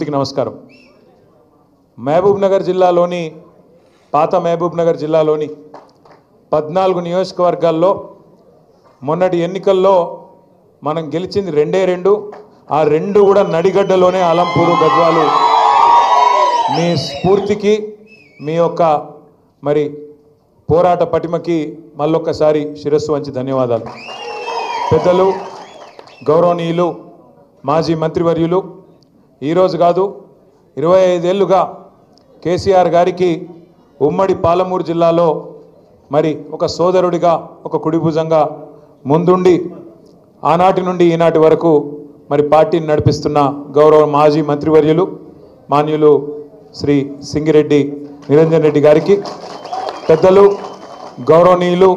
స్ఫూర్తికి నమస్కారం. మహబూబ్నగర్ జిల్లాలోని పాత మహబూబ్నగర్ జిల్లాలోని 14 నియోజకవర్గాల్లో మొన్నటి ఎన్నికల్లో మనం గెలిచింది 2 ఆ 2 కూడా నడిగడ్డలోనే అలంపూరు గద్వాలు. మీ స్ఫూర్తికి మీ యొక్క మరి పోరాట పటిమకి మళ్ళొక్కసారి శిరస్సు వంచి ధన్యవాదాలు. పెద్దలు గౌరవనీయులు మాజీ మంత్రివర్యులు ఈరోజు కాదు 25 ఏళ్ళుగా కేసీఆర్ గారికి ఉమ్మడి పాలమూరు జిల్లాలో మరి ఒక సోదరుడిగా ఒక కుడిభుజంగా ముందుండి ఆనాటి నుండి ఈనాటి వరకు మరి పార్టీని నడిపిస్తున్న గౌరవ మాజీ మంత్రివర్యులు మాన్యులు శ్రీ సింగిరెడ్డి నిరంజన్ రెడ్డి గారికి, పెద్దలు గౌరవనీయులు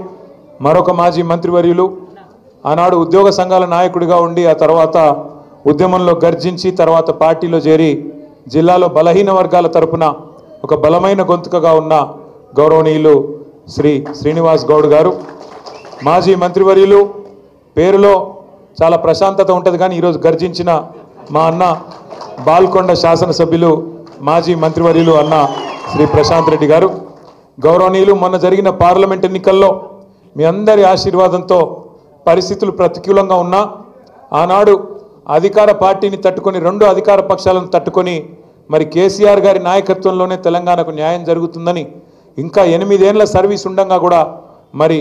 మరొక మాజీ మంత్రివర్యులు ఆనాడు ఉద్యోగ సంఘాల నాయకుడిగా ఉండి ఆ తర్వాత ఉద్యమంలో గర్జించి తర్వాత పార్టీలో చేరి జిల్లాలో బలహీన వర్గాల తరపున ఒక బలమైన గొంతుకగా ఉన్న గౌరవనీయులు శ్రీ శ్రీనివాస్ గౌడ్ గారు, మాజీ మంత్రివర్యులు పేరులో చాలా ప్రశాంతత ఉంటుంది కానీ ఈరోజు గర్జించిన మా అన్న బాల్కొండ శాసనసభ్యులు మాజీ మంత్రివర్యులు అన్న శ్రీ ప్రశాంత్ రెడ్డి గారు, గౌరవనీయులు మొన్న జరిగిన పార్లమెంట్ ఎన్నికల్లో మీ అందరి ఆశీర్వాదంతో పరిస్థితులు ప్రతికూలంగా ఉన్నా ఆనాడు అధికార పార్టీని తట్టుకొని 2 అధికార పక్షాలను తట్టుకొని మరి కేసీఆర్ గారి నాయకత్వంలోనే తెలంగాణకు న్యాయం జరుగుతుందని ఇంకా 8 ఏళ్ల సర్వీస్ ఉండగా కూడా మరి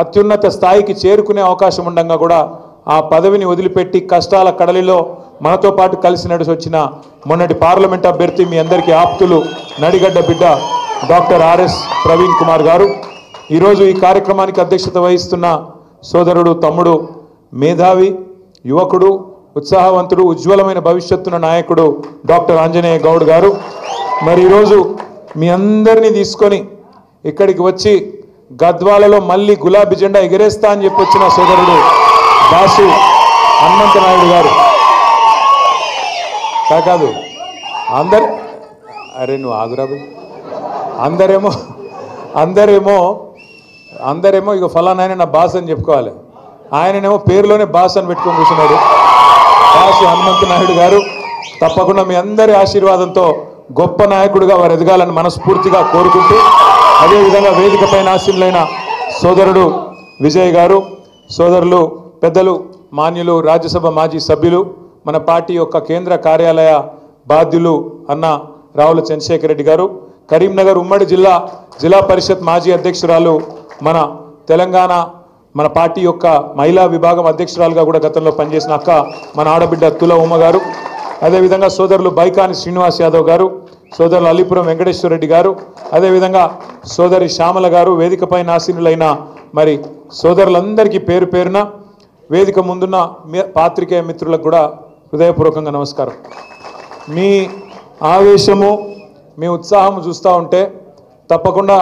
అత్యున్నత స్థాయికి చేరుకునే అవకాశం ఉండగా కూడా ఆ పదవిని వదిలిపెట్టి కష్టాల కడలిలో మనతో పాటు కలిసి నడిచి వచ్చిన మొన్నటి పార్లమెంట్ అభ్యర్థి మీ అందరికీ ఆప్తులు నడిగడ్డ బిడ్డ డాక్టర్ ఆర్ఎస్ ప్రవీణ్ కుమార్ గారు, ఈరోజు ఈ కార్యక్రమానికి అధ్యక్షత వహిస్తున్న సోదరుడు తమ్ముడు మేధావి యువకుడు ఉత్సాహవంతుడు ఉజ్వలమైన భవిష్యత్తున్న నాయకుడు డాక్టర్ ఆంజనేయ గౌడ్ గారు, మరి ఈరోజు మీ అందరినీ తీసుకొని ఇక్కడికి వచ్చి గద్వాలలో మళ్ళీ గులాబీ జెండా ఎగరేస్తా అని చెప్పి వచ్చిన సోదరుడు దాసు హనుమంత నాయుడు గారు. కాదు అందరు అరే నువ్వు ఆగురాబు అందరేమో ఇక ఫలానా ఆయన నా బాస్ అని చెప్పుకోవాలి, ఆయననేమో పేరులోనే బాస్ అని పెట్టుకొని కూర్చున్నాడు. దాసు హనుమంత నాయుడు గారు తప్పకుండా మీ అందరి ఆశీర్వాదంతో గొప్ప నాయకుడిగా వారు ఎదగాలని మనస్ఫూర్తిగా కోరుకుంటూ, అదేవిధంగా వేదిక పైన ఆశీనులైన సోదరుడు విజయ్ గారు, సోదరులు పెద్దలు మాన్యులు రాజ్యసభ మాజీ సభ్యులు మన పార్టీ యొక్క కేంద్ర కార్యాలయ బాధ్యులు అన్న రావుల చంద్రశేఖర్ రెడ్డి గారు, కరీంనగర్ ఉమ్మడి జిల్లా పరిషత్ మాజీ అధ్యక్షురాలు మన తెలంగాణ మన పార్టీ యొక్క మహిళా విభాగం అధ్యక్షురాలుగా కూడా గతంలో పనిచేసిన అక్క మన ఆడబిడ్డ తుల ఉమ్మ గారు, అదేవిధంగా సోదరులు బైకాని శ్రీనివాస్ యాదవ్ గారు, సోదరులు అలీపురం వెంకటేశ్వర రెడ్డి గారు, అదేవిధంగా సోదరి శ్యామల గారు, వేదికపై ఆసీనులైన మరి సోదరులందరికీ పేరు పేరున వేదిక ముందున్న పాత్రికేయ మిత్రులకు కూడా హృదయపూర్వకంగా నమస్కారం. మీ ఆవేశము మీ ఉత్సాహం చూస్తూ ఉంటే తప్పకుండా